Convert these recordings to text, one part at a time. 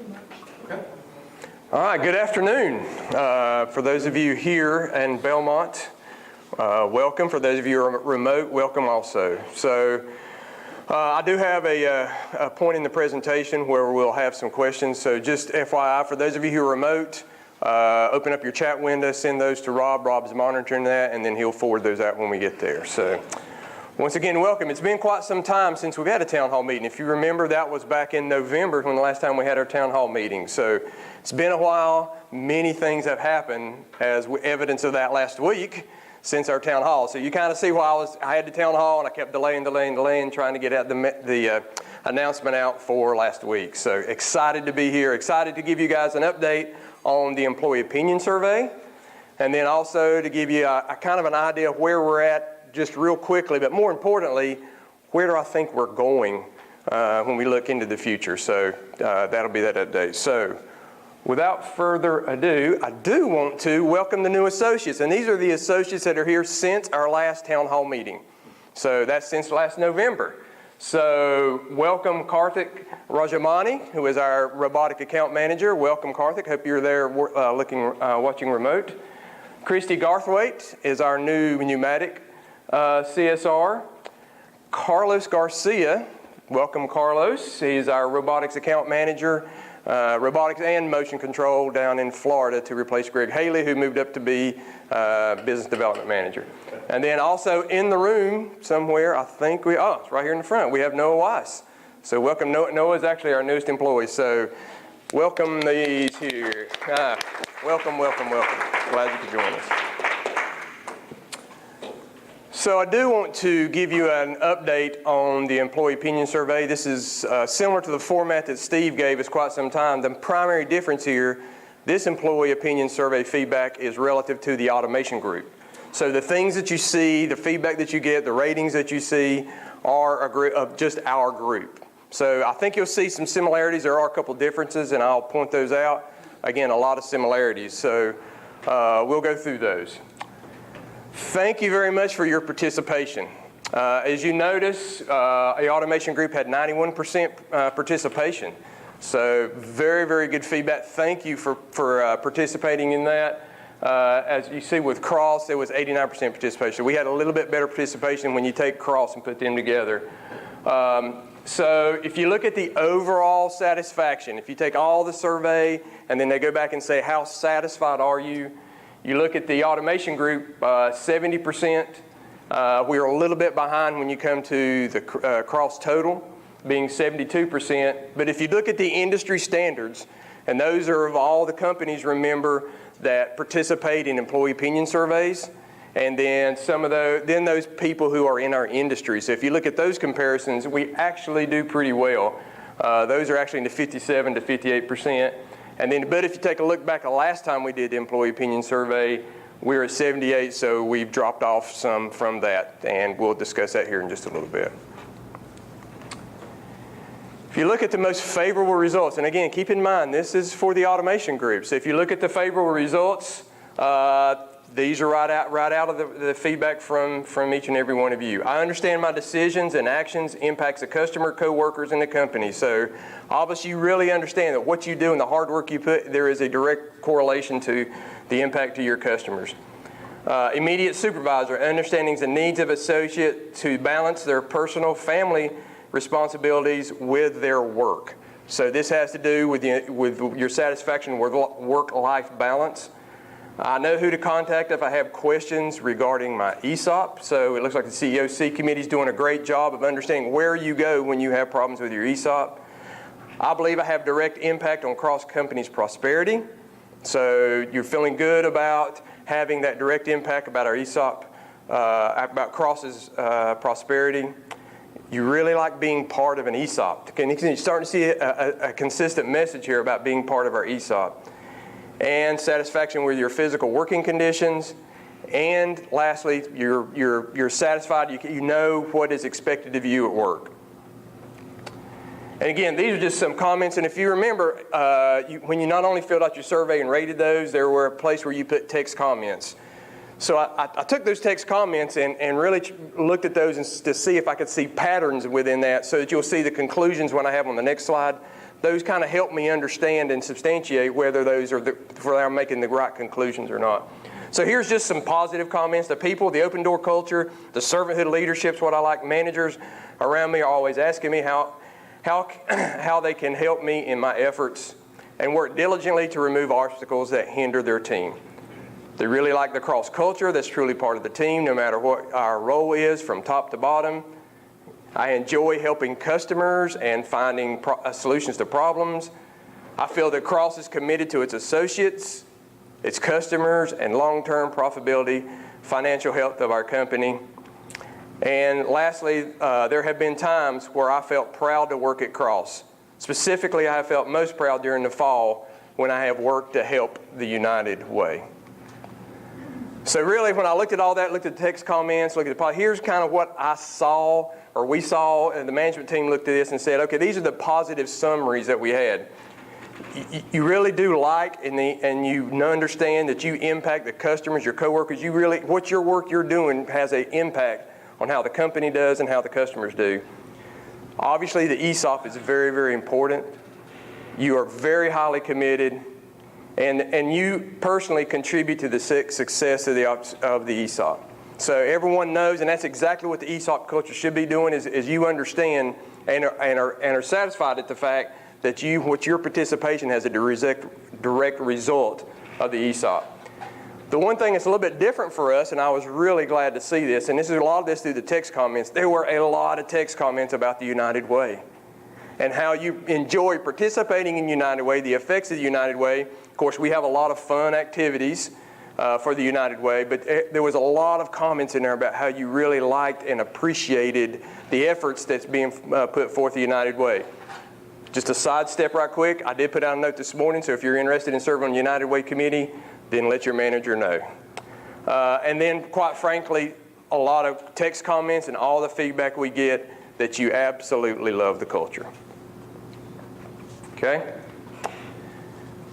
Okay. All right, good afternoon. For those of you here in Belmont, welcome. For those of you who are remote, welcome also. So I do have a point in the presentation where we'll have some questions. So just FYI, for those of you who are remote, open up your chat window, send those to Rob. Rob's monitoring that, and then he'll forward those out when we get there. So once again, welcome. It's been quite some time since we've had a town hall meeting. If you remember, that was back in November when the last time we had our town hall meeting. So it's been a while. Many things have happened as evidence of that last week since our town hall. So you kind of see why I had the town hall and I kept delaying, trying to get out the announcement out for last week. So excited to be here, excited to give you guys an update on the employee opinion survey, and then also to give you a kind of an idea of where we're at just real quickly, but more importantly, where do I think we're going when we look into the future. So that'll be that update. So without further ado, I do want to welcome the new associates, and these are the associates that are here since our last town hall meeting. So that's since last November. So welcome Karthik Rajamani, who is our robotic account manager. Welcome Karthik, hope you're there watching remote. Christy Garthwaite is our new pneumatic CSR. Carlos Garcia, welcome Carlos. He's our robotics account manager, robotics and motion control down in Florida to replace Greg Haley, who moved up to be business development manager. And then also in the room somewhere, I think it's right here in the front, we have Noah Weiss. So welcome, Noah is actually our newest employee. So welcome these here. Welcome. Glad you could join us. So I do want to give you an update on the employee opinion survey. This is similar to the format that Steve gave us quite some time. The primary difference here, this employee opinion survey feedback is relative to the automation group. So the things that you see, the feedback that you get, the ratings that you see are of just our group. So I think you'll see some similarities. There are a couple differences, and I'll point those out. Again, a lot of similarities. So we'll go through those. Thank you very much for your participation. As you notice, the automation group had 91% participation. So very, very good feedback. Thank you for participating in that. As you see with Cross, there was 89% participation. We had a little bit better participation when you take Cross and put them together. So if you look at the overall satisfaction, if you take all the survey and then they go back and say, how satisfied are you? You look at the automation group, 70%. We're a little bit behind when you come to the Cross total, being 72%. But if you look at the industry standards, and those are of all the companies, remember, that participate in employee opinion surveys, and then those people who are in our industry. So if you look at those comparisons, we actually do pretty well. Those are actually in the 57 to 58%. But if you take a look back at the last time we did the employee opinion survey, we're at 78, so we've dropped off some from that, and we'll discuss that here in just a little bit. If you look at the most favorable results, and again, keep in mind, this is for the automation group. So if you look at the favorable results, these are right out of the feedback from each and every one of you. I understand my decisions and actions impacts the customer, coworkers, and the company. So obviously you really understand that what you do and the hard work you put, there is a direct correlation to the impact to your customers. Immediate supervisor, understanding the needs of associate to balance their personal family responsibilities with their work. So this has to do with your satisfaction with work-life balance. I know who to contact if I have questions regarding my ESOP. So it looks like the CEOC committee is doing a great job of understanding where you go when you have problems with your ESOP. I believe I have direct impact on Cross Company's prosperity. So you're feeling good about having that direct impact about our ESOP, about Cross's prosperity. You really like being part of an ESOP. You're starting to see a consistent message here about being part of our ESOP. And satisfaction with your physical working conditions. And lastly, you're satisfied, you know what is expected of you at work. And again, these are just some comments, and if you remember, when you not only filled out your survey and rated those, there were a place where you put text comments. So I took those text comments and really looked at those to see if I could see patterns within that, so that you'll see the conclusions when I have on the next slide. those kind of help me understand and substantiate whether whether I'm making the right conclusions or not. So here's just some positive comments. The people, the open door culture, the servanthood leadership's what I like. Managers around me are always asking me how they can help me in my efforts and work diligently to remove obstacles that hinder their team. They really like the cross culture that's truly part of the team, no matter what our role is from top to bottom. I enjoy helping customers and finding solutions to problems. I feel that Cross is committed to its associates, its customers, and long-term profitability, financial health of our company. And lastly, there have been times where I felt proud to work at Cross. Specifically, I have felt most proud during the fall when I have worked to help the United Way. So really, when I looked at all that, looked at the text comments, looked at the here's kind of what I saw, or we saw, and the management team looked at this and said, okay, these are the positive summaries that we had. You really do like and you understand that you impact the customers, your coworkers. What your work you're doing has an impact on how the company does and how the customers do. Obviously, the ESOP is very, very important. You are very highly committed, and you personally contribute to the success of the ESOP. So everyone knows, and that's exactly what the ESOP culture should be doing, is you understand and are satisfied at the fact that your participation has a direct result of the ESOP. The one thing that's a little bit different for us, and I was really glad to see this, and this is a lot of this through the text comments, there were a lot of text comments about the United Way and how you enjoy participating in United Way, the effects of the United Way. Of course, we have a lot of fun activities for the United Way, but there was a lot of comments in there about how you really liked and appreciated the efforts that's being put forth the United Way. Just a sidestep right quick, I did put out a note this morning, so if you're interested in serving on the United Way Committee, then let your manager know. And then, quite frankly, a lot of text comments and all the feedback we get that you absolutely love the culture. Okay?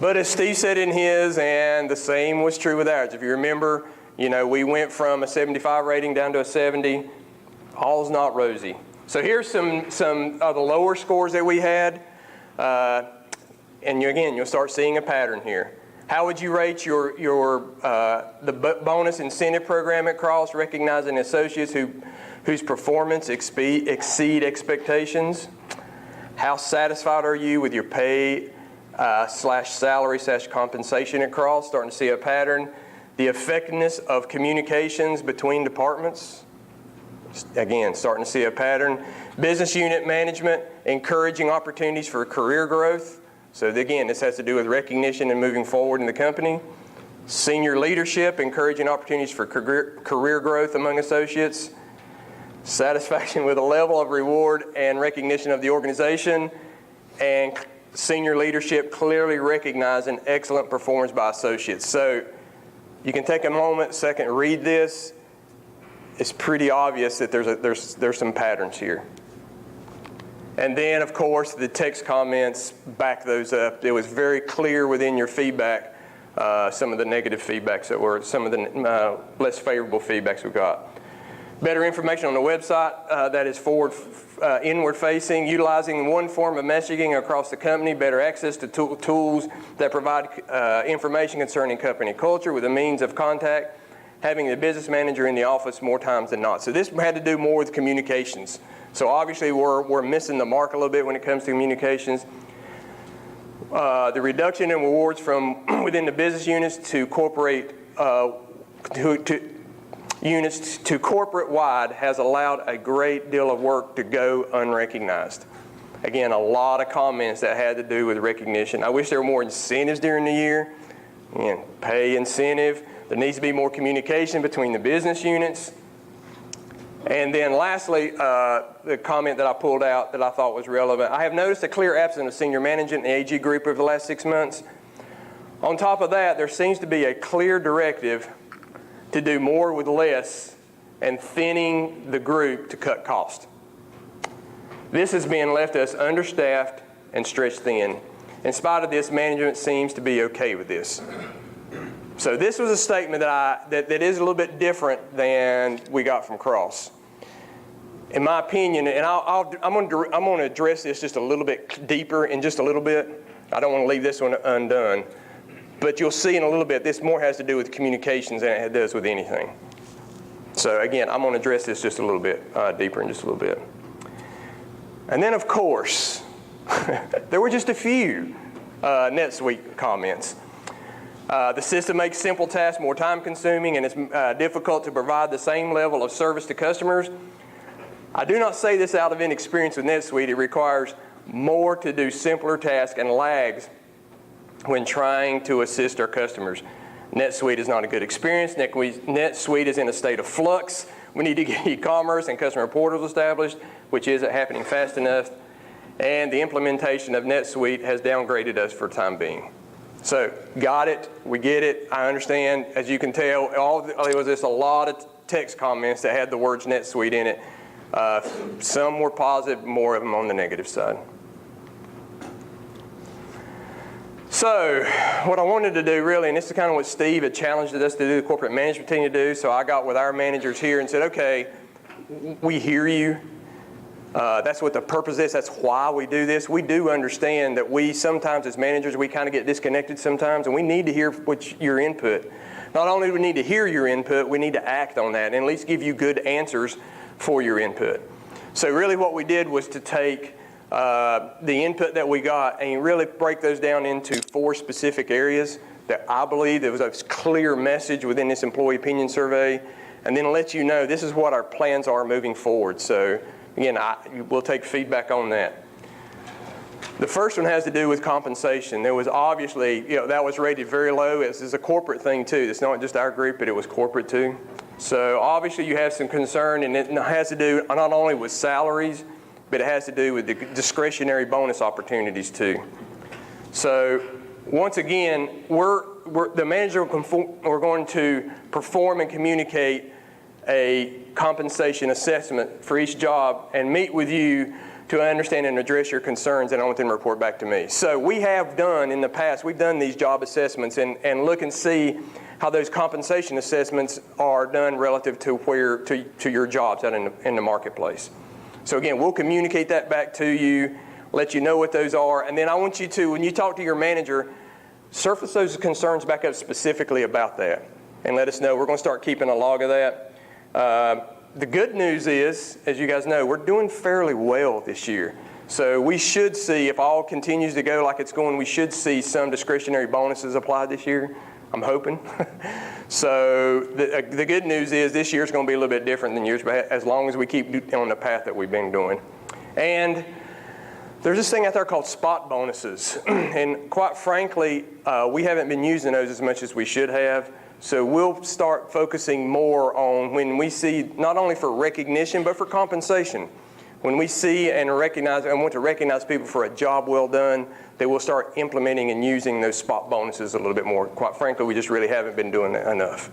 But as Steve said in his, and the same was true with ours, if you remember, we went from a 75 rating down to a 70. All's not rosy. So here's some of the lower scores that we had. And you'll start seeing a pattern here. How would you rate the bonus incentive program at Cross, recognizing associates whose performance exceed expectations? How satisfied are you with your pay /salary /compensation at Cross? Starting to see a pattern. The effectiveness of communications between departments. Again, starting to see a pattern. Business unit management, encouraging opportunities for career growth. So again, this has to do with recognition and moving forward in the company. Senior leadership, encouraging opportunities for career growth among associates. Satisfaction with the level of reward and recognition of the organization. And senior leadership clearly recognizing excellent performance by associates. So you can take a second, read this. It's pretty obvious that there's some patterns here. And then, of course, the text comments back those up. It was very clear within your feedback, some of the negative feedbacks that were, some of the less favorable feedbacks we got. Better information on the website that is inward-facing, utilizing one form of messaging across the company, better access to tools that provide information concerning company culture with a means of contact, having the business manager in the office more times than not. So this had to do more with communications. So obviously we're missing the mark a little bit when it comes to communications. The reduction in rewards from within the business units to corporate units to corporate-wide has allowed a great deal of work to go unrecognized. Again, a lot of comments that had to do with recognition. I wish there were more incentives during the year. Again, pay incentive. There needs to be more communication between the business units. And then lastly, the comment that I pulled out that I thought was relevant. I have noticed a clear absence of senior management in the AG group over the last 6 months. On top of that, there seems to be a clear directive to do more with less and thinning the group to cut cost. This has been left us understaffed and stretched thin. In spite of this, management seems to be okay with this. So this was a statement that is a little bit different than we got from Cross. in my opinion, and I'm going to address this just a little bit deeper in just a little bit. I don't want to leave this one undone. But you'll see in a little bit, this more has to do with communications than it does with anything. So again, I'm going to address this just a little bit deeper in just a little bit. And then, of course, there were just a few NetSuite comments. The system makes simple tasks more time-consuming, and it's difficult to provide the same level of service to customers. I do not say this out of inexperience with NetSuite. It requires more to do simpler tasks and lags when trying to assist our customers. NetSuite is not a good experience. NetSuite is in a state of flux. We need to get e-commerce and customer portals established, which isn't happening fast enough. And the implementation of NetSuite has downgraded us for the time being. So, got it. We get it. I understand. As you can tell, there was just a lot of text comments that had the words NetSuite in it. Some were positive, more of them on the negative side. So, what I wanted to do really, and this is kind of what Steve had challenged us to do, the corporate management team to do, so I got with our managers here and said, okay, we hear you. That's what the purpose is. That's why we do this. We do understand that we sometimes as managers, we kind of get disconnected sometimes, and we need to hear your input. Not only do we need to hear your input, we need to act on that and at least give you good answers for your input. So really what we did was to take the input that we got and really break those down into 4 specific areas that I believe there was a clear message within this employee opinion survey, and then let you know this is what our plans are moving forward. So again, we'll take feedback on that. The first one has to do with compensation. There was obviously, that was rated very low. It's a corporate thing too. It's not just our group, but it was corporate too. So obviously you have some concern, and it has to do not only with salaries, but it has to do with the discretionary bonus opportunities too. So once again, the manager we're going to perform and communicate a compensation assessment for each job and meet with you to understand and address your concerns, and I want them to report back to me. So we have done in the past, we've done these job assessments and look and see how those compensation assessments are done relative to your jobs out in the marketplace. So again, we'll communicate that back to you, let you know what those are, and then I want you to, when you talk to your manager, surface those concerns back up specifically about that and let us know. We're going to start keeping a log of that. The good news is, as you guys know, we're doing fairly well this year. So we should see, if all continues to go like it's going, we should see some discretionary bonuses applied this year. I'm hoping. So the good news is this year's going to be a little bit different than years, but as long as we keep on the path that we've been doing. And there's this thing out there called spot bonuses. And quite frankly, we haven't been using those as much as we should have. So we'll start focusing more on when we see, not only for recognition, but for compensation. When we see and recognize and want to recognize people for a job well done, they will start implementing and using those spot bonuses a little bit more. Quite frankly, we just really haven't been doing that enough.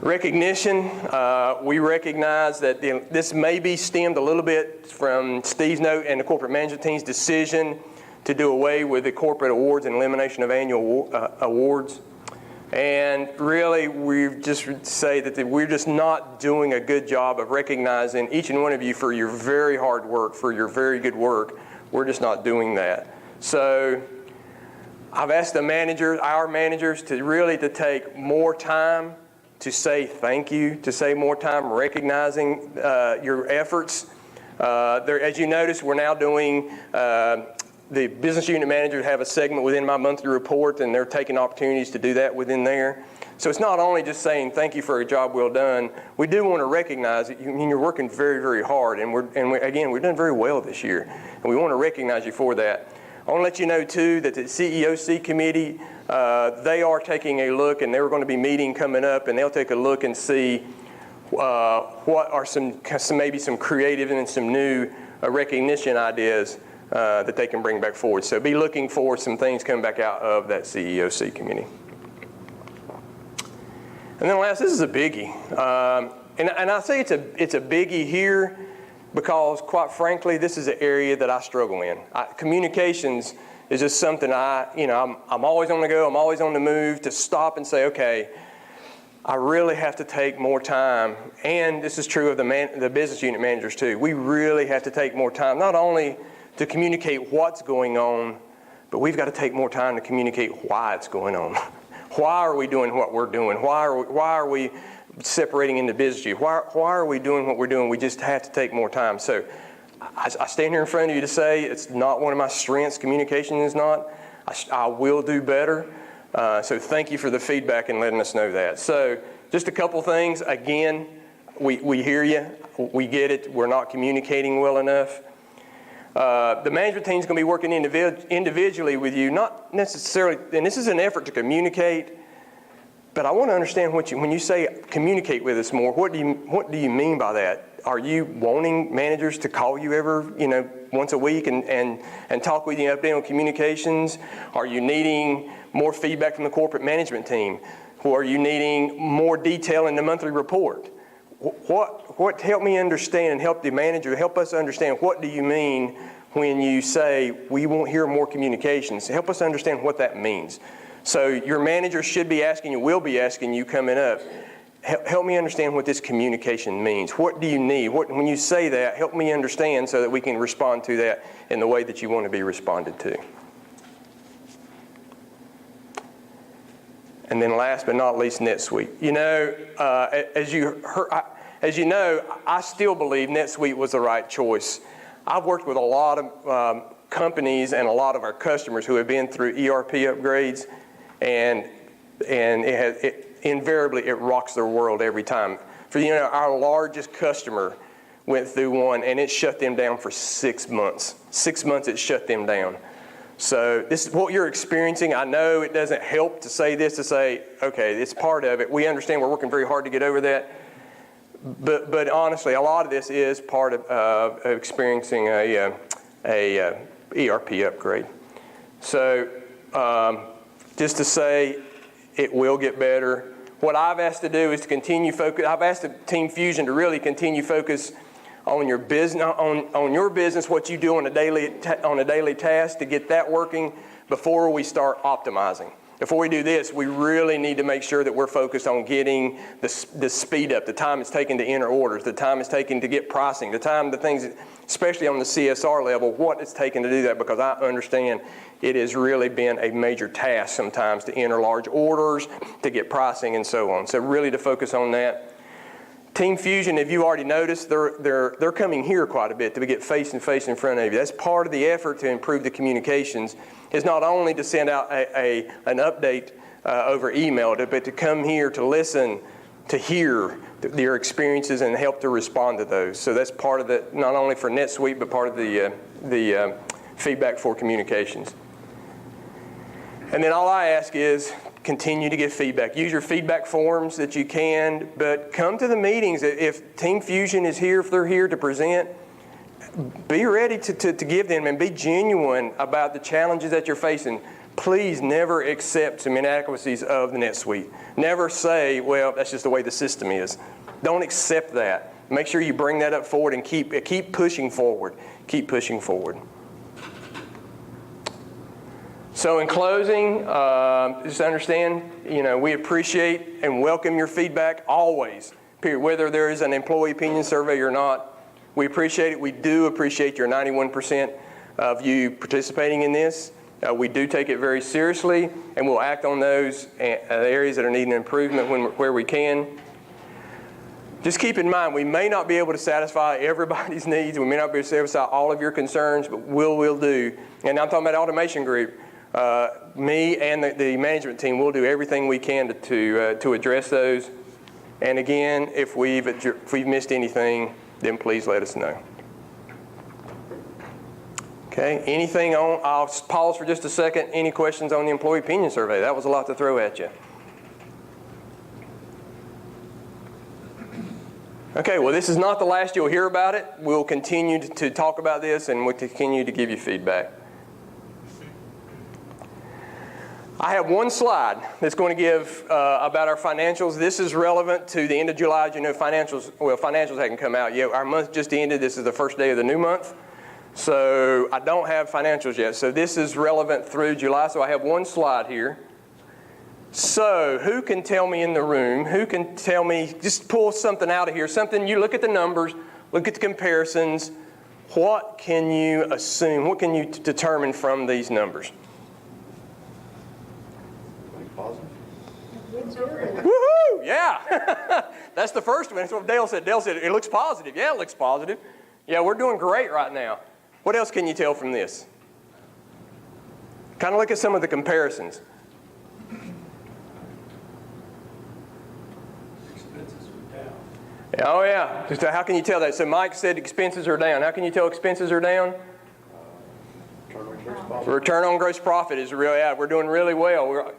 Recognition, we recognize that this may be stemmed a little bit from Steve's note and the corporate management team's decision to do away with the corporate awards and elimination of annual awards. And really, we just say that we're just not doing a good job of recognizing each and one of you for your very hard work, for your very good work. We're just not doing that. So I've asked the managers, our managers, to take more time to say thank you, to say more time recognizing your efforts. As you notice, we're now doing the business unit managers have a segment within my monthly report, and they're taking opportunities to do that within there. So it's not only just saying thank you for a job well done. We do want to recognize that you're working very, very hard, and we're doing very well this year, and we want to recognize you for that. I want to let you know too that the CEOC committee, they are taking a look, and they're going to be meeting coming up, and they'll take a look and see what are maybe some creative and some new recognition ideas that they can bring back forward. So be looking for some things coming back out of that CEOC committee. And then last, this is a biggie. And I say it's a biggie here because, quite frankly, this is an area that I struggle in. Communications is just something I'm always on the go, I'm always on the move to stop and say, okay, I really have to take more time, and this is true of the business unit managers too. We really have to take more time, not only to communicate what's going on, but we've got to take more time to communicate why it's going on. Why are we doing what we're doing? Why are we separating into business units? Why are we doing what we're doing? We just have to take more time. So I stand here in front of you to say it's not one of my strengths. Communication is not. I will do better. So thank you for the feedback and letting us know that. So just a couple things. Again, we hear you. We get it. We're not communicating well enough. The management team is going to be working individually with you, not necessarily, and this is an effort to communicate, but I want to understand when you say communicate with us more, what do you mean by that? Are you wanting managers to call you once a week and talk with you, update on communications? Are you needing more feedback from the corporate management team? Or are you needing more detail in the monthly report? What help me understand and help the manager, help us understand what do you mean when you say we won't hear more communications? Help us understand what that means. So your manager should be asking you, will be asking you coming up, help me understand what this communication means. What do you need? When you say that, help me understand so that we can respond to that in the way that you want to be responded to. And then last but not least, NetSuite. As you know, I still believe NetSuite was the right choice. I've worked with a lot of companies and a lot of our customers who have been through ERP upgrades, and invariably it rocks their world every time. Our largest customer went through one, and it shut them down for 6 months. 6 months it shut them down. So this is what you're experiencing. I know it doesn't help to say this, to say, okay, it's part of it. We understand we're working very hard to get over that. But honestly, a lot of this is part of experiencing a ERP upgrade. So just to say, it will get better. What I've asked to do is to continue focus. I've asked the Team Fusion to really continue focus on your business, on your business, what you do on a daily task to get that working before we start optimizing. Before we do this, we really need to make sure that we're focused on getting the speed up, the time it's taken to enter orders, the time it's taken to get pricing, the things, especially on the CSR level, what it's taken to do that, because I understand it has really been a major task sometimes to enter large orders, to get pricing and so on. So really to focus on that. Team Fusion, if you already noticed, they're coming here quite a bit to get face to face in front of you. That's part of the effort to improve the communications, is not only to send out an update over email, but to come here to listen, to hear your experiences and help to respond to those. So that's part of the, not only for NetSuite, but part of the feedback for communications. And then all I ask is continue to give feedback. Use your feedback forms that you can, but come to the meetings. If Team Fusion is here, if they're here to present, be ready to give them and be genuine about the challenges that you're facing. Please never accept some inadequacies of the NetSuite. Never say, well, that's just the way the system is. Don't accept that. Make sure you bring that up forward and keep pushing forward. Keep pushing forward. So in closing, just understand, we appreciate and welcome your feedback always, period. Whether there is an employee opinion survey or not, we appreciate it. We do appreciate your 91% of you participating in this. We do take it very seriously, and we'll act on those areas that are needing improvement where we can. Just keep in mind, we may not be able to satisfy everybody's needs. We may not be able to satisfy all of your concerns, but we'll do. And I'm talking about Automation Group. Me and the management team will do everything we can to address those. And again, if we've missed anything, then please let us know. Okay, anything on, I'll pause for just a second. Any questions on the employee opinion survey? That was a lot to throw at you. Okay, well, this is not the last you'll hear about it. We'll continue to talk about this, and we'll continue to give you feedback. I have one slide that's going to give about our financials. This is relevant to the end of July. As you know, financials haven't come out yet. Our month just ended. This is the first day of the new month. So I don't have financials yet. So this is relevant through July. So I have one slide here. So, who can tell me in the room, who can tell me, just pull something out of here, something, you look at the numbers, look at the comparisons, what can you assume, what can you determine from these numbers? Woohoo! Yeah! That's the first one. That's what Dale said. Dale said, it looks positive. Yeah, it looks positive. Yeah, we're doing great right now. What else can you tell from this? Kind of look at some of the comparisons. Expenses are down. Oh, yeah. Just how can you tell that? So Mike said expenses are down. How can you tell expenses are down? Return on gross profit is really out. We're doing really well.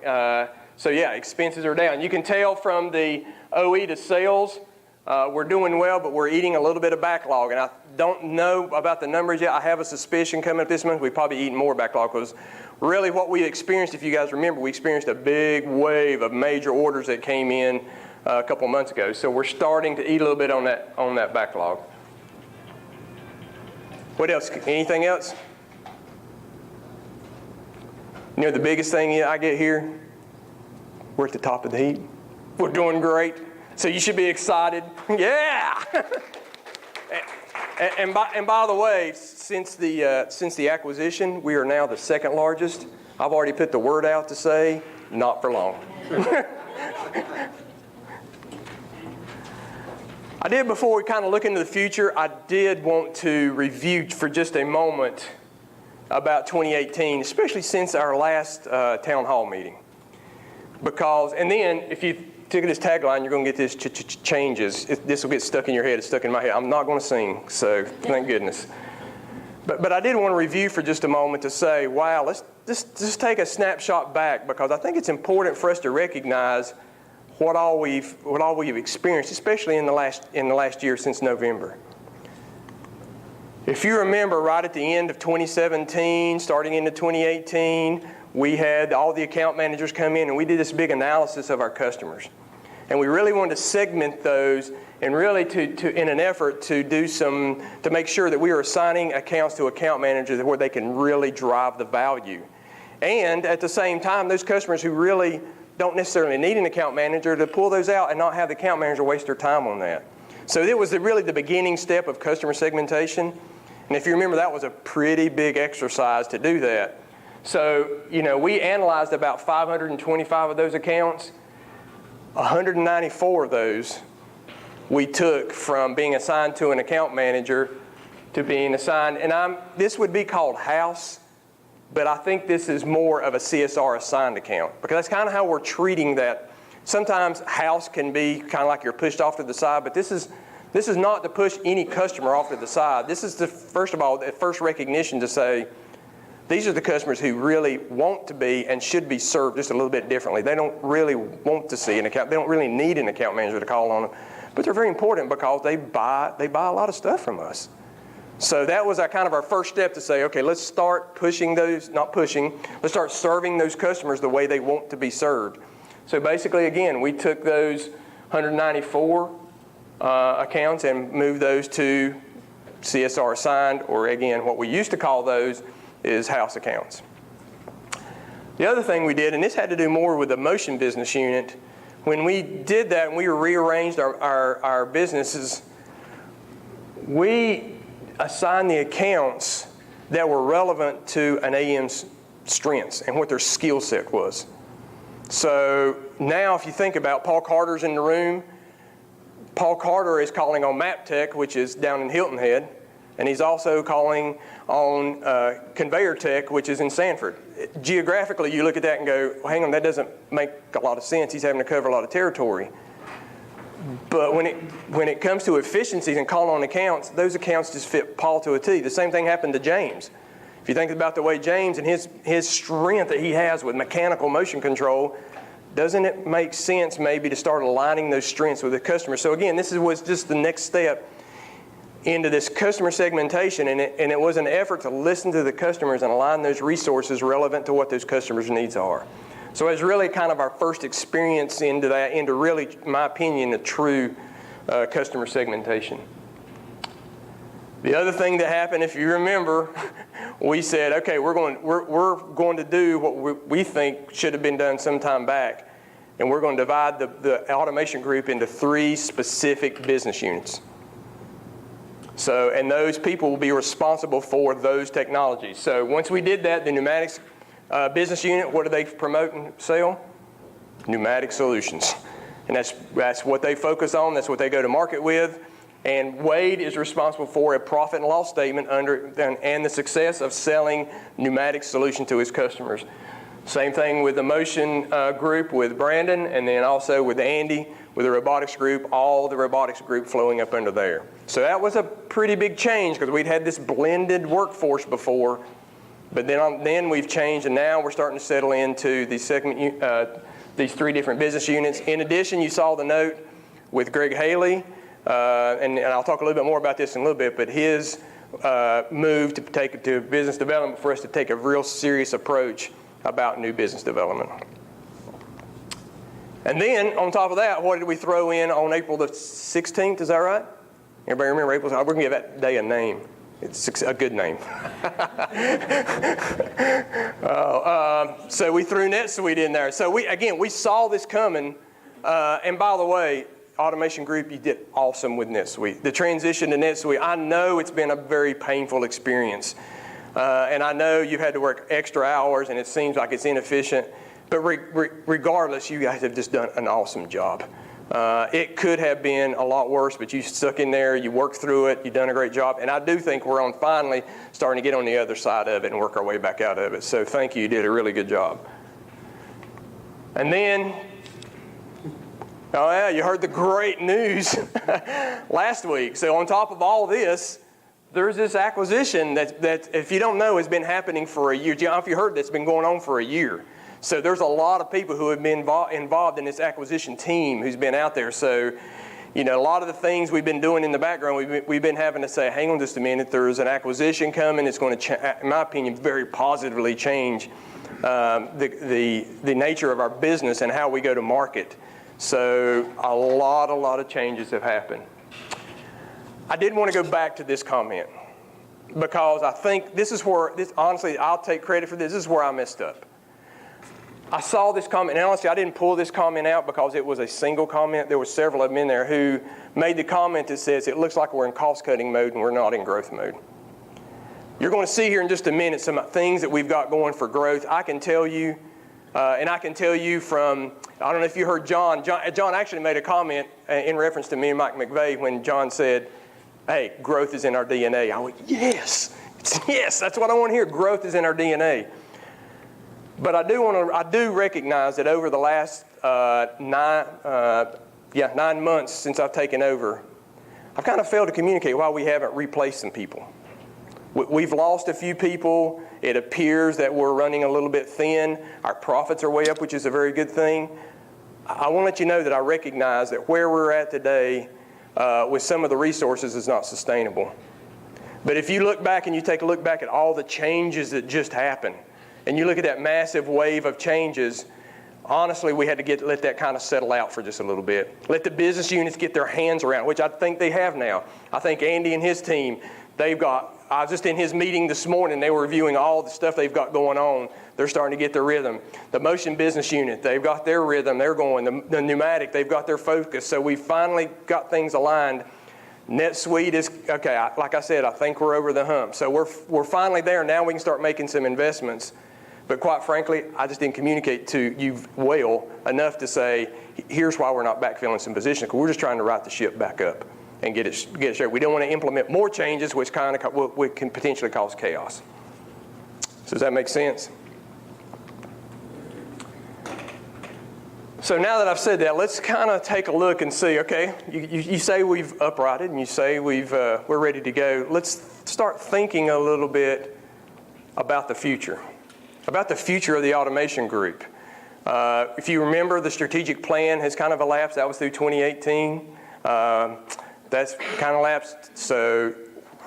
So yeah, expenses are down. You can tell from the OE to sales, we're doing well, but we're eating a little bit of backlog. And I don't know about the numbers yet. I have a suspicion coming up this month we probably eating more backlog because really what we experienced, if you guys remember, we experienced a big wave of major orders that came in a couple of months ago. So we're starting to eat a little bit on that backlog. What else? Anything else? You know the biggest thing I get here? We're at the top of the heap. We're doing great. So you should be excited. Yeah! and by the way, since the acquisition, we are now the second largest. I've already put the word out to say, not for long. I did, before we kind of look into the future, I did want to review for just a moment about 2018, especially since our last town hall meeting. Because, and then if you took this tagline, you're going to get this changes. This will get stuck in your head. It's stuck in my head. I'm not going to sing, so thank goodness. But I did want to review for just a moment to say, wow, let's just take a snapshot back, because I think it's important for us to recognize what all we've experienced, especially in the last year since November. If you remember, right at the end of 2017, starting into 2018, we had all the account managers come in and we did this big analysis of our customers. And we really wanted to segment those and really to in an effort to make sure that we are assigning accounts to account managers where they can really drive the value. And at the same time, those customers who really don't necessarily need an account manager, to pull those out and not have the account manager waste their time on that. So it was really the beginning step of customer segmentation. And if you remember, that was a pretty big exercise to do that. So, we analyzed about 525 of those accounts. 194 of those we took from being assigned to an account manager to being assigned, and this would be called house, but I think this is more of a CSR assigned account, because that's kind of how we're treating that. Sometimes house can be kind of like you're pushed off to the side, but this is not to push any customer off to the side. This is first of all, the first recognition to say, these are the customers who really want to be and should be served just a little bit differently. They don't really want to see an account. They don't really need an account manager to call on them. But they're very important because they buy a lot of stuff from us. So that was our first step to say, okay, let's start pushing those, let's start serving those customers the way they want to be served. So basically, again, we took those 194 accounts and moved those to CSR assigned, or again, what we used to call those is house accounts. The other thing we did, and this had to do more with the Motion business unit, when we did that and we rearranged our businesses, we assigned the accounts that were relevant to an AM's strengths and what their skill set was. So now if you think about Paul Carter's in the room, Paul Carter is calling on MapTech, which is down in Hilton Head, and he's also calling on Conveyor Tech, which is in Sanford. Geographically, you look at that and go, well, hang on, that doesn't make a lot of sense. He's having to cover a lot of territory. But when it comes to efficiencies and calling on accounts, those accounts just fit Paul to a T. The same thing happened to James. If you think about the way James and his strength that he has with mechanical motion control, doesn't it make sense maybe to start aligning those strengths with the customer? So again, this was just the next step into this customer segmentation, and it was an effort to listen to the customers and align those resources relevant to what those customers' needs are. So it was really kind of our first experience into really, in my opinion, a true customer segmentation. The other thing that happened, if you remember, we said, okay, we're going to do what we think should have been done some time back. And we're going to divide the automation group into 3 specific business units. So, and those people will be responsible for those technologies. So once we did that, the pneumatics business unit, what do they promote and sell? Pneumatic solutions. And that's what they focus on. That's what they go to market with. And Wade is responsible for a profit and loss statement and the success of selling pneumatic solution to his customers. Same thing with the motion group with Brandon, and then also with Andy with the robotics group, all the robotics group flowing up under there. So that was a pretty big change because we'd had this blended workforce before, but then we've changed, and now we're starting to settle into these 3 different business units. In addition, you saw the note with Greg Haley, and I'll talk a little bit more about this in a little bit, but his move to take it to business development for us to take a real serious approach about new business development. And then, on top of that, what did we throw in on April the 16th? Is that right? Everybody remember April? We're going to give that day a name. It's a good name. So we threw NetSuite in there. So we saw this coming. And by the way, Automation Group, you did awesome with NetSuite. The transition to NetSuite, I know it's been a very painful experience. And I know you've had to work extra hours, and it seems like it's inefficient. But regardless, you guys have just done an awesome job. It could have been a lot worse, but you stuck in there, you worked through it, you've done a great job. And I do think we're finally starting to get on the other side of it and work our way back out of it. So thank you, you did a really good job. And then, oh yeah, you heard the great news last week. So on top of all this, there's this acquisition that if you don't know, has been happening for a year. John, if you heard, that's been going on for a year. So there's a lot of people who have been involved in this acquisition team who's been out there. So, a lot of the things we've been doing in the background, we've been having to say, hang on just a minute, there's an acquisition coming. It's going to, in my opinion, very positively change the nature of our business and how we go to market. So a lot of changes have happened. I did want to go back to this comment because I think this is where, honestly, I'll take credit for this. This is where I messed up. I saw this comment, and honestly, I didn't pull this comment out because it was a single comment. There were several of them in there who made the comment that says, it looks like we're in cost-cutting mode and we're not in growth mode. You're going to see here in just a minute some things that we've got going for growth. I can tell you, and I can tell you from, I don't know if you heard John actually made a comment in reference to me and Mike McVeigh when John said, hey, growth is in our DNA. I went, yes, that's what I want to hear. Growth is in our DNA. But I do recognize that over the last 9 months since I've taken over, I've kind of failed to communicate why we haven't replaced some people. We've lost a few people. It appears that we're running a little bit thin. Our profits are way up, which is a very good thing. I want to let you know that I recognize that where we're at today with some of the resources is not sustainable. But if you look back and you take a look back at all the changes that just happened, and you look at that massive wave of changes, honestly, we had to let that kind of settle out for just a little bit. Let the business units get their hands around, which I think they have now. I think Andy and his team, I was just in his meeting this morning, they were reviewing all the stuff they've got going on. They're starting to get their rhythm. The motion business unit, they've got their rhythm, they're going. The pneumatic, they've got their focus. So we finally got things aligned. NetSuite is, okay, like I said, I think we're over the hump. So we're finally there. Now we can start making some investments. But quite frankly, I just didn't communicate to you well enough to say, here's why we're not backfilling some positions, because we're just trying to right the ship back up and get it straight. We don't want to implement more changes, which kind of can potentially cause chaos. So does that make sense? So now that I've said that, let's kind of take a look and see, okay, you say we've uprighted and you say we're ready to go. Let's start thinking a little bit about the future. About the future of the automation group. If you remember, the strategic plan has kind of elapsed. That was through 2018. That's kind of elapsed. So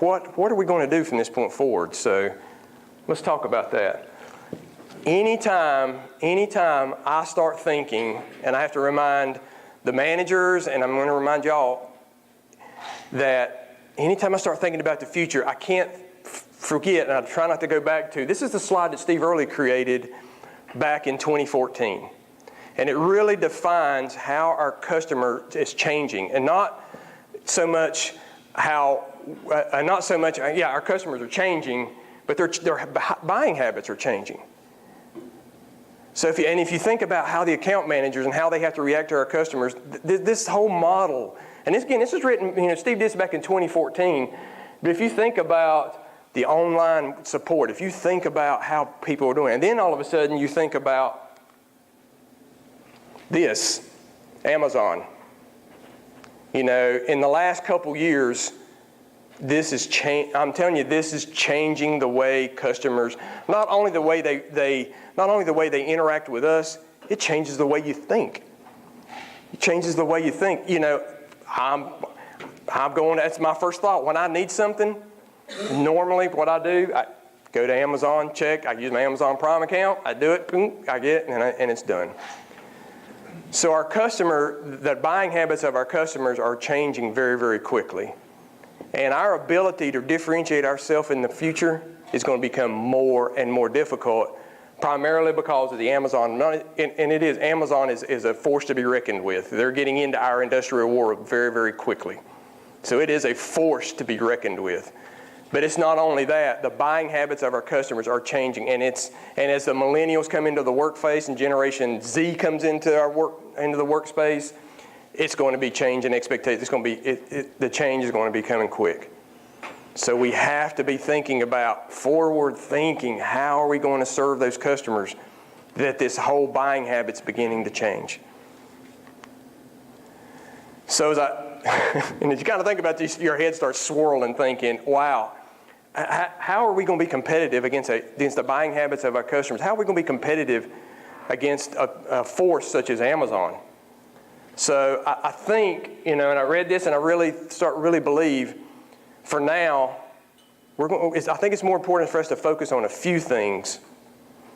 what are we going to do from this point forward? So let's talk about that. Anytime I start thinking, and I have to remind the managers, and I'm going to remind y'all, that anytime I start thinking about the future, I can't forget, and I try not to go back to, this is the slide that Steve Early created back in 2014. And it really defines how our customer is changing, and not so much our customers are changing, but their buying habits are changing. So if you think about how the account managers and how they have to react to our customers, this whole model, and this was written, Steve did this back in 2014, but if you think about the online support, if you think about how people are doing, and then all of a sudden you think about this, Amazon. In the last couple years, I'm telling you, this is changing the way customers, not only the way they interact with us, it changes the way you think. It changes the way you think. That's my first thought. When I need something, normally what I do, I go to Amazon, check, I use my Amazon Prime account, I do it, boom, I get it, and it's done. So the buying habits of our customers are changing very, very quickly. And our ability to differentiate ourselves in the future is going to become more and more difficult, primarily because of the Amazon. Amazon is a force to be reckoned with. They're getting into our industrial world very, very quickly. So it is a force to be reckoned with. But it's not only that, the buying habits of our customers are changing, and as the millennials come into the workplace and Generation Z comes into the workspace, it's going to be changing expectations. The change is going to be coming quick. So we have to be thinking about forward thinking. How are we going to serve those customers that this whole buying habit's beginning to change? So and as you kind of think about this, your head starts swirling, thinking, wow, how are we going to be competitive against the buying habits of our customers? How are we going to be competitive against a force such as Amazon? So I think, and I read this and I really believe, for now, I think it's more important for us to focus on a few things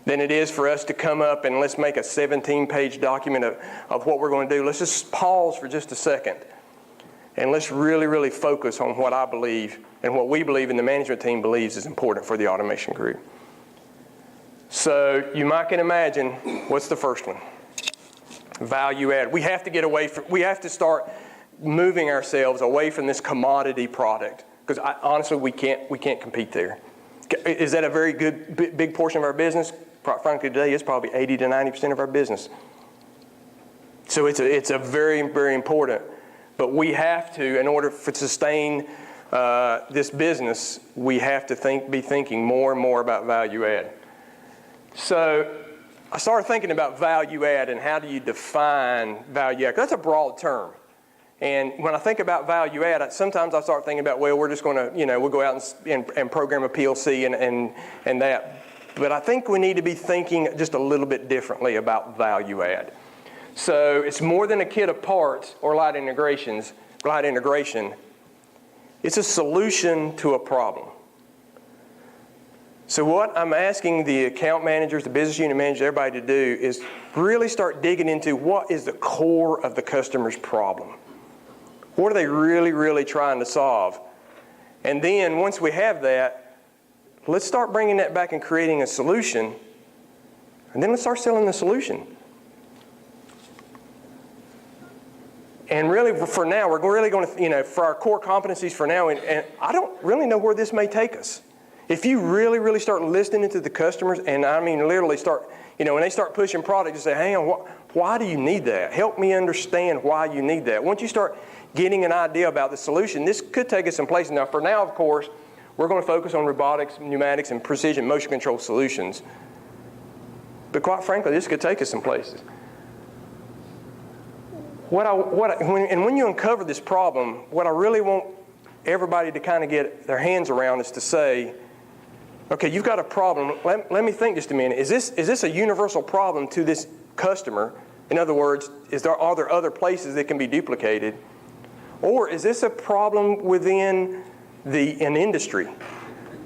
than it is for us to come up and let's make a 17-page document of what we're going to do. Let's just pause for just a second. And let's really, really focus on what I believe and what we believe and the management team believes is important for the automation group. So you might can imagine, what's the first one? Value add. We have to start moving ourselves away from this commodity product, because honestly, we can't compete there. Is that a very good, big portion of our business? Frankly, today it's probably 80 to 90% of our business. So it's a very, very important. But we have to, in order to sustain this business, we have to be thinking more and more about value add. So I started thinking about value add and how do you define value add. That's a broad term. And when I think about value add, sometimes I start thinking about, well, we're just going to, we'll go out and program a PLC and that. But I think we need to be thinking just a little bit differently about value add. So it's more than a kit of parts or light integration. It's a solution to a problem. So what I'm asking the account managers, the business unit managers, everybody to do is really start digging into what is the core of the customer's problem. What are they really, really trying to solve? And then once we have that, let's start bringing that back and creating a solution. And then let's start selling the solution. And really, for now, we're really going to, for our core competencies for now, and I don't really know where this may take us. If you really, really start listening to the customers, and I mean literally start, when they start pushing product, just say, hang on, why do you need that? Help me understand why you need that. Once you start getting an idea about the solution, this could take us some places. Now, for now, of course, we're going to focus on robotics, pneumatics, and precision motion control solutions. But quite frankly, this could take us some places. When you uncover this problem, what I really want everybody to kind of get their hands around is to say, okay, you've got a problem. Let me think just a minute. Is this a universal problem to this customer? In other words, are there other places that can be duplicated? Or is this a problem within an industry?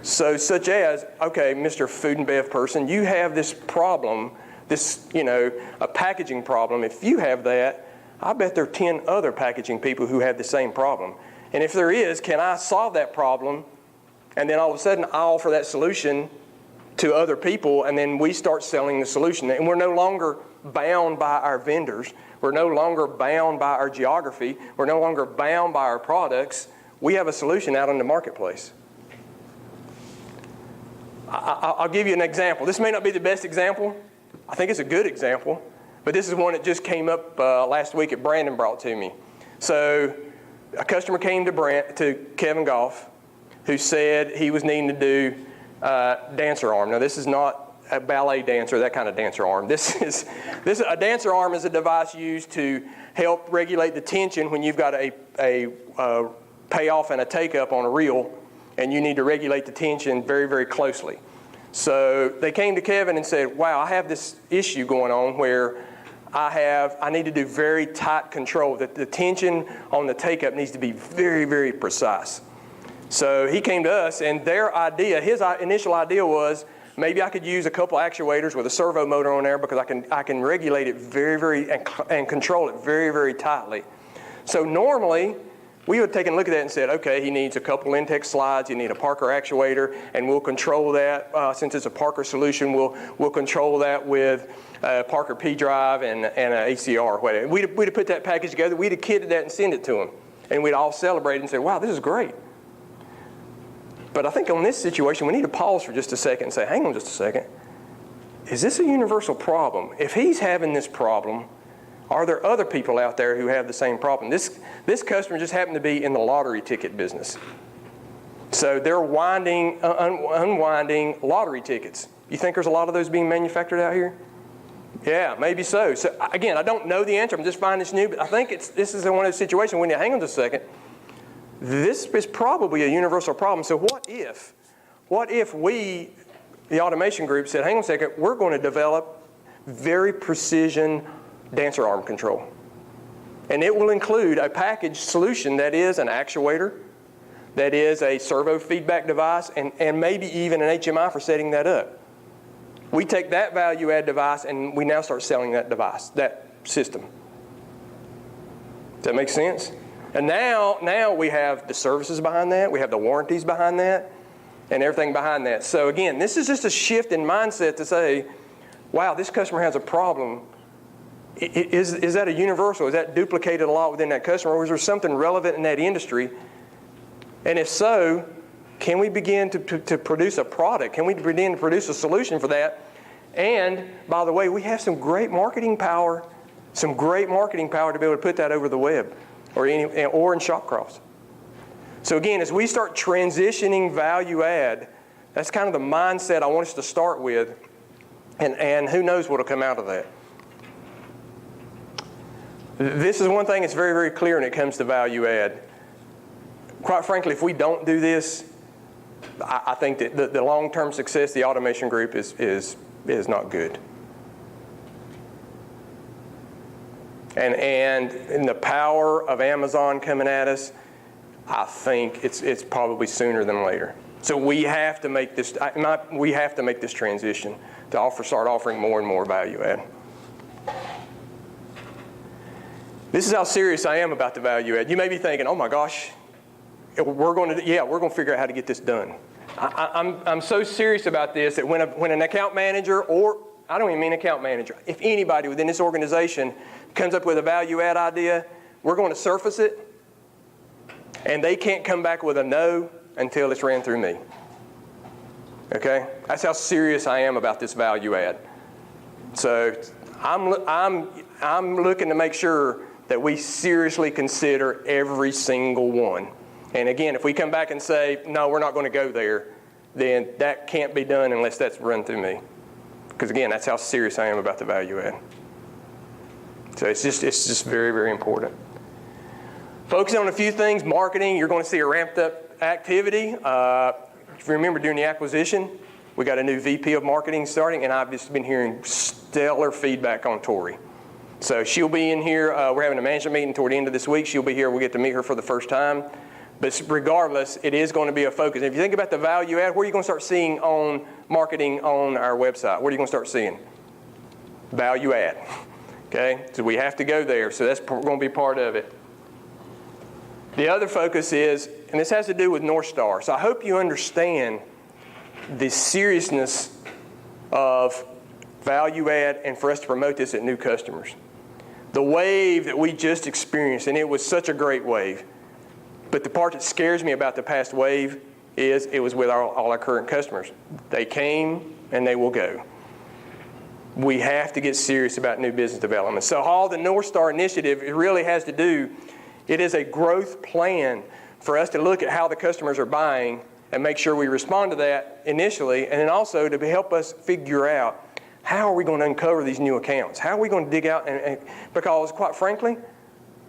So such as, okay, Mr. Food and Bev person, you have this problem, a packaging problem. If you have that, I bet there are 10 other packaging people who have the same problem. And if there is, can I solve that problem? And then all of a sudden, I offer that solution to other people, and then we start selling the solution. And we're no longer bound by our vendors. We're no longer bound by our geography. We're no longer bound by our products. We have a solution out in the marketplace. I'll give you an example. This may not be the best example. I think it's a good example, but this is one that just came up last week that Brandon brought to me. So a customer came to Kevin Goff, who said he was needing to do dancer arm. Now, this is not a ballet dancer, that kind of dancer arm. A dancer arm is a device used to help regulate the tension when you've got a payoff and a take-up on a reel, and you need to regulate the tension very, very closely. So they came to Kevin and said, wow, I have this issue going on where I need to do very tight control. The tension on the take-up needs to be very, very precise. So he came to us, and his initial idea was, maybe I could use a couple actuators with a servo motor on there because I can regulate it very, very, and control it very, very tightly. So normally, we would have taken a look at that and said, okay, he needs a couple Intex slides, you need a Parker actuator, and we'll control that. Since it's a Parker solution, we'll control that with Parker P drive and an ACR. Whatever. We'd have put that package together, we'd have kitted that and sent it to him. And we'd all celebrate and say, wow, this is great. But I think on this situation, we need to pause for just a second and say, hang on just a second. Is this a universal problem? If he's having this problem, are there other people out there who have the same problem? This customer just happened to be in the lottery ticket business. So they're unwinding lottery tickets. You think there's a lot of those being manufactured out here? Yeah, maybe so. So again, I don't know the answer. I'm just finding this new, but I think this is one of those situations when you hang on just a second. This is probably a universal problem. So what if we, the automation group, said, hang on a second, we're going to develop very precision dancer arm control. And it will include a package solution that is an actuator, that is a servo feedback device, and maybe even an HMI for setting that up. We take that value add device and we now start selling that device, that system. Does that make sense? And now we have the services behind that, we have the warranties behind that, and everything behind that. So again, this is just a shift in mindset to say, wow, this customer has a problem. Is that a universal? Is that duplicated a lot within that customer? Or is there something relevant in that industry? And if so, can we begin to produce a product? Can we begin to produce a solution for that? And by the way, we have some great marketing power to be able to put that over the web or in Shopcross. So again, as we start transitioning value add, that's kind of the mindset I want us to start with. And who knows what will come out of that. This is one thing that's very, very clear when it comes to value add. Quite frankly, if we don't do this, I think that the long-term success of the automation group is not good. And in the power of Amazon coming at us, I think it's probably sooner than later. So we have to make this transition to start offering more and more value add. This is how serious I am about the value add. You may be thinking, oh my gosh, we're going to figure out how to get this done. I'm so serious about this that when an account manager, or I don't even mean account manager, if anybody within this organization comes up with a value add idea, we're going to surface it, and they can't come back with a no until it's ran through me. Okay? That's how serious I am about this value add. So I'm looking to make sure that we seriously consider every single one. And again, if we come back and say, no, we're not going to go there, then that can't be done unless that's run through me. Because again, that's how serious I am about the value add. So it's just very, very important. Focusing on a few things, marketing, you're going to see a ramped up activity. If you remember during the acquisition, we got a new VP of marketing starting, and I've just been hearing stellar feedback on Tori. So she'll be in here. We're having a management meeting toward the end of this week. She'll be here. We'll get to meet her for the first time. But regardless, it is going to be a focus. If you think about the value add, where are you going to start seeing on marketing on our website? Where are you going to start seeing? Value add. Okay? So we have to go there. So that's going to be part of it. The other focus is, and this has to do with North Star. So I hope you understand the seriousness of value add and for us to promote this at new customers. The wave that we just experienced, and it was such a great wave, but the part that scares me about the past wave is it was with all our current customers. They came and they will go. We have to get serious about new business development. So all the North Star Initiative, it really has to do, it is a growth plan for us to look at how the customers are buying and make sure we respond to that initially, and then also to help us figure out how are we going to uncover these new accounts? How are we going to dig out? Because quite frankly,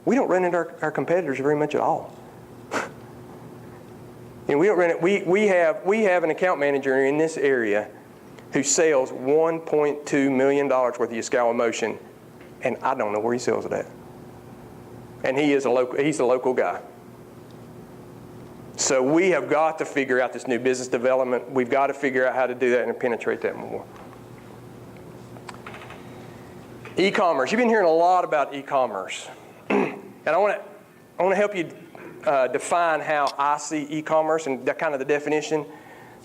we don't run into our competitors very much at all. And we don't run it. We have an account manager in this area who sells $1.2 million worth of Yaskawa Motion, and I don't know where he sells it at. And he's a local guy. So we have got to figure out this new business development. We've got to figure out how to do that and penetrate that more. E-commerce. You've been hearing a lot about e-commerce. And I want to help you define how I see e-commerce and kind of the definition.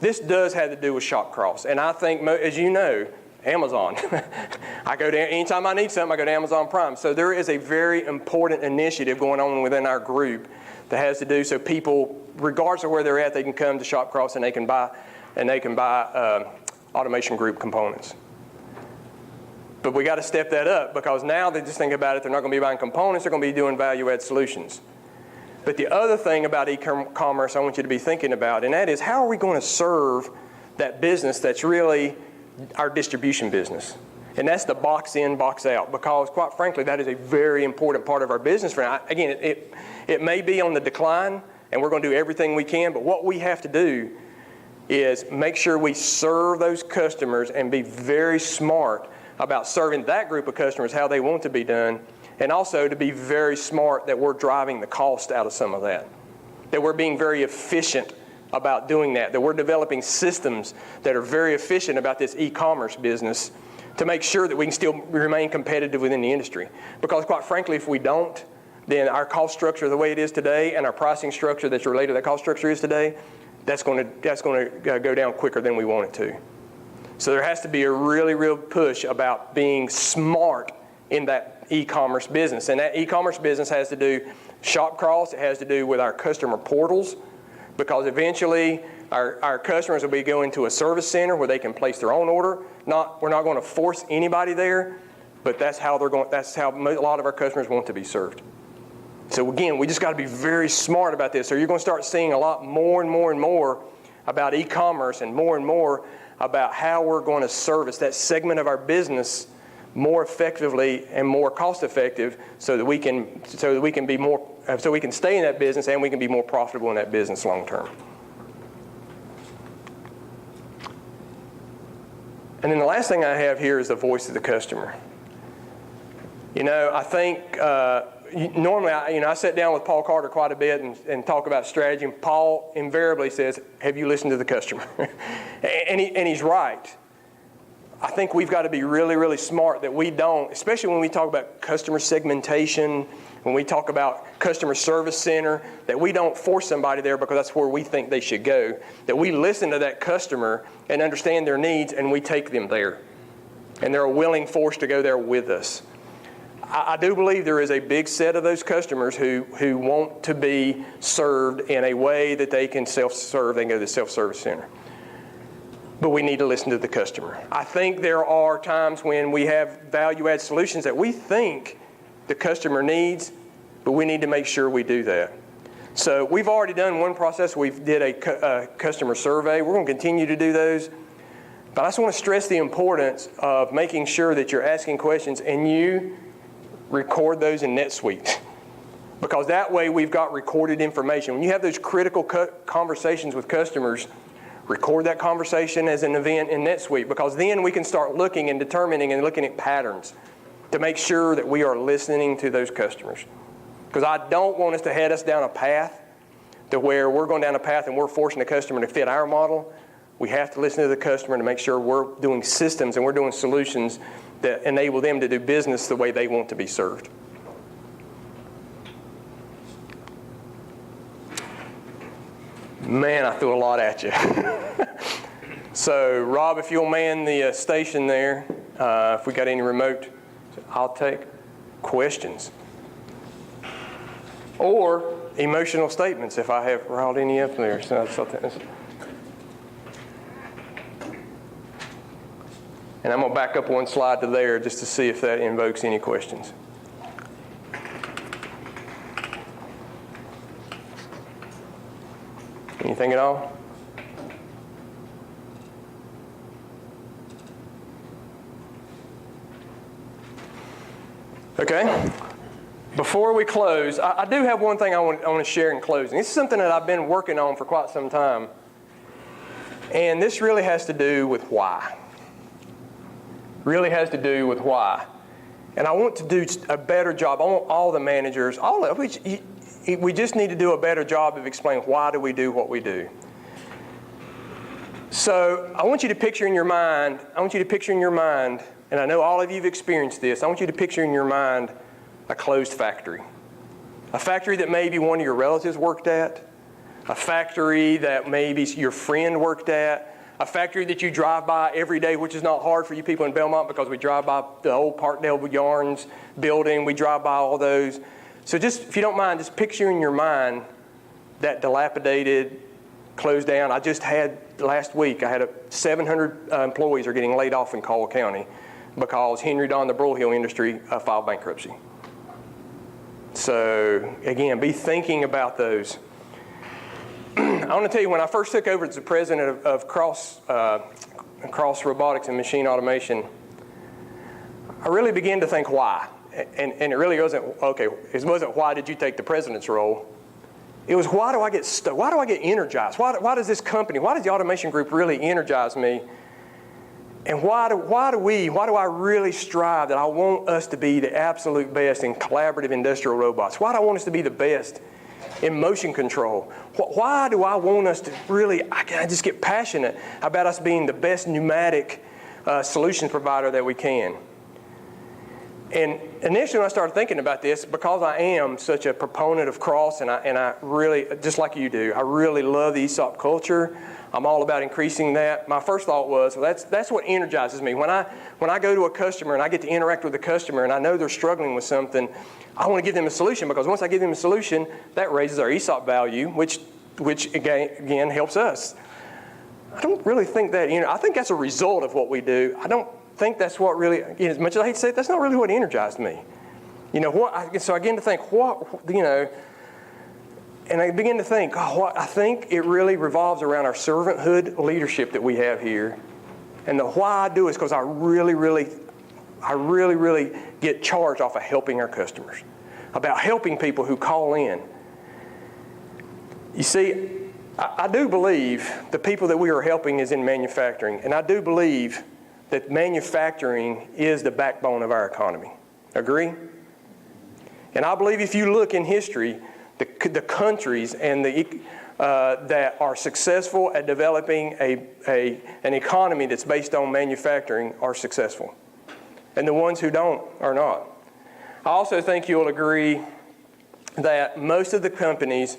This does have to do with Shopcross. And I think, as you know, Amazon. Anytime I need something, I go to Amazon Prime. So there is a very important initiative going on within our group that has to do so people, regardless of where they're at, they can come to Shopcross and they can buy Automation Group components. But we got to step that up because now they just think about it, they're not going to be buying components, they're going to be doing value-add solutions. But the other thing about e-commerce I want you to be thinking about, and that is how are we going to serve that business that's really our distribution business? And that's the box in, box out, because quite frankly, that is a very important part of our business. Again, it may be on the decline, and we're going to do everything we can, but what we have to do is make sure we serve those customers and be very smart about serving that group of customers how they want to be done, and also to be very smart that we're driving the cost out of some of that we're being very efficient about doing that we're developing systems that are very efficient about this e-commerce business to make sure that we can still remain competitive within the industry. Because quite frankly, if we don't, then our cost structure the way it is today and our pricing structure that's related to that cost structure is today, that's going to go down quicker than we want it to. So there has to be a really real push about being smart in that e-commerce business. And that e-commerce business has to do Shopcross, it has to do with our customer portals, because eventually our customers will be going to a service center where they can place their own order. We're not going to force anybody there, but that's how a lot of our customers want to be served. So again, we just got to be very smart about this. So you're going to start seeing a lot more and more and more about e-commerce and more about how we're going to service that segment of our business more effectively and more cost effective so that we can stay in that business and we can be more profitable in that business long term. And then the last thing I have here is the voice of the customer. I think normally I sit down with Paul Carter quite a bit and talk about strategy, and Paul invariably says, have you listened to the customer? and he's right. I think we've got to be really, really smart that we don't, especially when we talk about customer segmentation, when we talk about customer service center, that we don't force somebody there because that's where we think they should go. That we listen to that customer and understand their needs and we take them there. And they're a willing force to go there with us. I do believe there is a big set of those customers who want to be served in a way that they can self-serve. They can go to the self-service center. But we need to listen to the customer. I think there are times when we have value-add solutions that we think the customer needs, but we need to make sure we do that. So we've already done one process. We did a customer survey. We're going to continue to do those. But I just want to stress the importance of making sure that you're asking questions and you record those in NetSuite. Because that way we've got recorded information. When you have those critical conversations with customers, record that conversation as an event in NetSuite, because then we can start looking and determining and looking at patterns to make sure that we are listening to those customers. Because I don't want us to head us down a path to where we're going down a path and we're forcing the customer to fit our model. We have to listen to the customer to make sure we're doing systems and we're doing solutions that enable them to do business the way they want to be served. Man, I threw a lot at you. So Rob, if you'll man the station there, if we got any remote, I'll take questions. Or emotional statements if I have riled any up there. So that's something. And I'm going to back up one slide to there just to see if that invokes any questions. Anything at all? Okay. Before we close, I do have one thing I want to share in closing. This is something that I've been working on for quite some time. And this really has to do with why. Really has to do with why. And I want to do a better job. I want all the managers, we just need to do a better job of explaining why do we do what we do. So I want you to picture in your mind, and I know all of you have experienced this, I want you to picture in your mind a closed factory. A factory that maybe one of your relatives worked at, a factory that maybe your friend worked at, a factory that you drive by every day, which is not hard for you people in Belmont because we drive by the old Parkdale Yarns building, we drive by all those. So just, if you don't mind, just picture in your mind that dilapidated, closed down. I just had, last week, I had 700 employees are getting laid off in Caldwell County because Henry Don, the Broyhill industry, filed bankruptcy. So again, be thinking about those. I want to tell you, when I first took over as the president of Cross Robotics and Machine Automation, I really began to think why. And it really wasn't, okay, it wasn't why did you take the president's role. It was why do I get stuck? Why do I get energized? Why does this company, why does the automation group really energize me? And why do I really strive that I want us to be the absolute best in collaborative industrial robots? Why do I want us to be the best in motion control? Why do I want us to really, I just get passionate about us being the best pneumatic solution provider that we can. And initially when I started thinking about this, because I am such a proponent of Cross and I really, just like you do, I really love the ESOP culture. I'm all about increasing that. My first thought was, well, that's what energizes me. When I go to a customer and I get to interact with the customer and I know they're struggling with something, I want to give them a solution, because once I give them a solution, that raises our ESOP value, which again helps us. I don't really think that, I think that's a result of what we do. I don't think that's what really, as much as I hate to say it, that's not really what energized me. So I begin to think, and I begin to think, I think it really revolves around our servanthood leadership that we have here. And the why I do is because I really get charged off of helping our customers, about helping people who call in. You see, I do believe the people that we are helping is in manufacturing, and I do believe that manufacturing is the backbone of our economy. Agree? And I believe if you look in history, the countries and that are successful at developing an economy that's based on manufacturing are successful. And the ones who don't are not. I also think you'll agree that most of the companies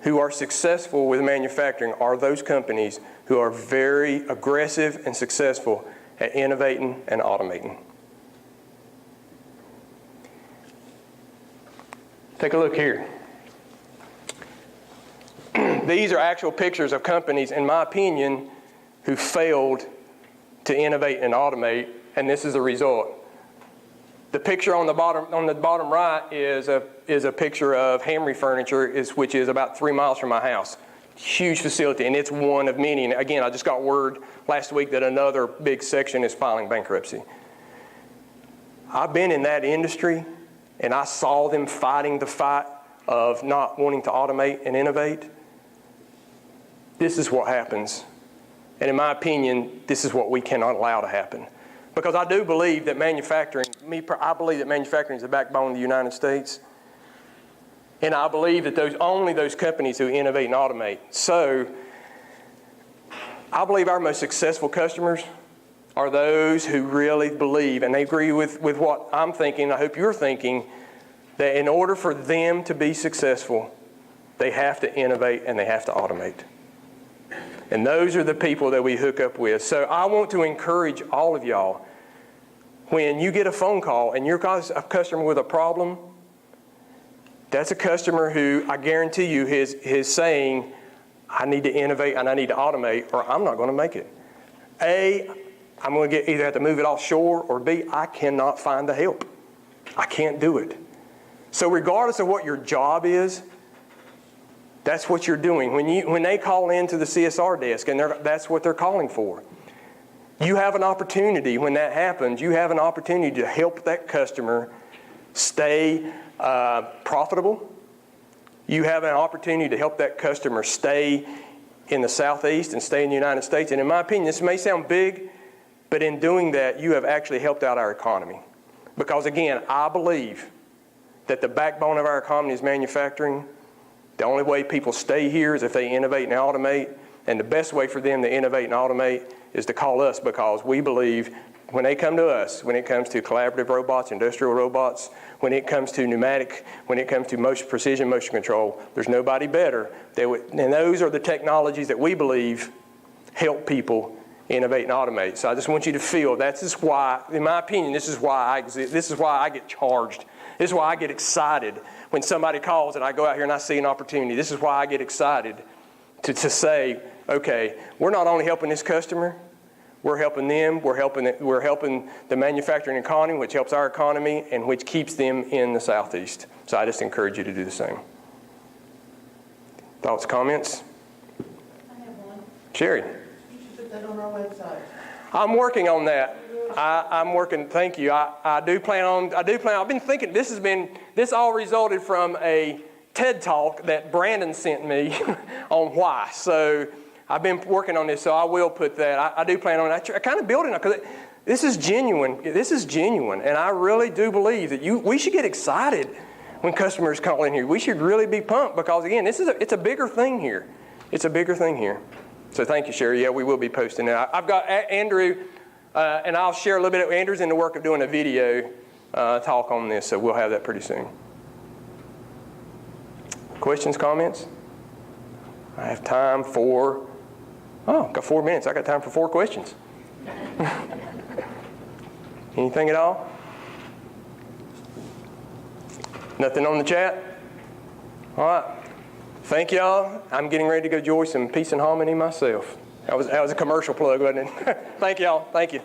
who are successful with manufacturing are those companies who are very aggressive and successful at innovating and automating. Take a look here. These are actual pictures of companies, in my opinion, who failed to innovate and automate, and this is the result. The picture on the bottom right is a picture of Hamry Furniture, which is about 3 miles from my house. Huge facility, and it's one of many. And again, I just got word last week that another big section is filing bankruptcy. I've been in that industry, and I saw them fighting the fight of not wanting to automate and innovate. This is what happens. And in my opinion, this is what we cannot allow to happen. Because I do believe that manufacturing, I believe that manufacturing is the backbone of the United States. And I believe that only those companies who innovate and automate. So I believe our most successful customers are those who really believe, and they agree with what I'm thinking, I hope you're thinking, that in order for them to be successful, they have to innovate and they have to automate. And those are the people that we hook up with. So I want to encourage all of y'all, when you get a phone call and you're a customer with a problem, that's a customer who I guarantee you is saying, I need to innovate and I need to automate, or I'm not going to make it. A, I'm going to either have to move it offshore, or B, I cannot find the help. I can't do it. So regardless of what your job is, that's what you're doing. When they call into the CSR desk, and that's what they're calling for, you have an opportunity. When that happens, you have an opportunity to help that customer stay profitable. You have an opportunity to help that customer stay in the Southeast and stay in the United States. And in my opinion, this may sound big, but in doing that, you have actually helped out our economy. Because again, I believe that the backbone of our economy is manufacturing. The only way people stay here is if they innovate and automate. And the best way for them to innovate and automate is to call us, because we believe when they come to us, when it comes to collaborative robots, industrial robots, when it comes to pneumatic, when it comes to precision motion control, there's nobody better. And those are the technologies that we believe help people innovate and automate. So I just want you to feel that's just why, in my opinion, this is why I exist. This is why I get charged. This is why I get excited when somebody calls and I go out here and I see an opportunity. This is why I get excited to say, okay, we're not only helping this customer, we're helping them, we're helping the manufacturing economy, which helps our economy and which keeps them in the Southeast. So I just encourage you to do the same. Thoughts, comments? I have one. Sherry. You should put that on our website. I'm working on that. I'm working, thank you. I do plan on, I've been thinking, this all resulted from a TED Talk that Brandon sent me on why. So I've been working on this, so I will put that. I do plan on it. I kind of building it, because this is genuine. This is genuine, and I really do believe that we should get excited when customers call in here. We should really be pumped, because again, it's a bigger thing here. It's a bigger thing here. So thank you, Sherry. Yeah, we will be posting it. I've got Andrew, and I'll share a little bit. Andrew's in the work of doing a video talk on this, so we'll have that pretty soon. Questions, comments? I have time for, got 4 minutes. I got time for 4 questions. Anything at all? Nothing on the chat? All right. Thank y'all. I'm getting ready to go enjoy some peace and harmony myself. That was a commercial plug, wasn't it? Thank y'all. Thank you.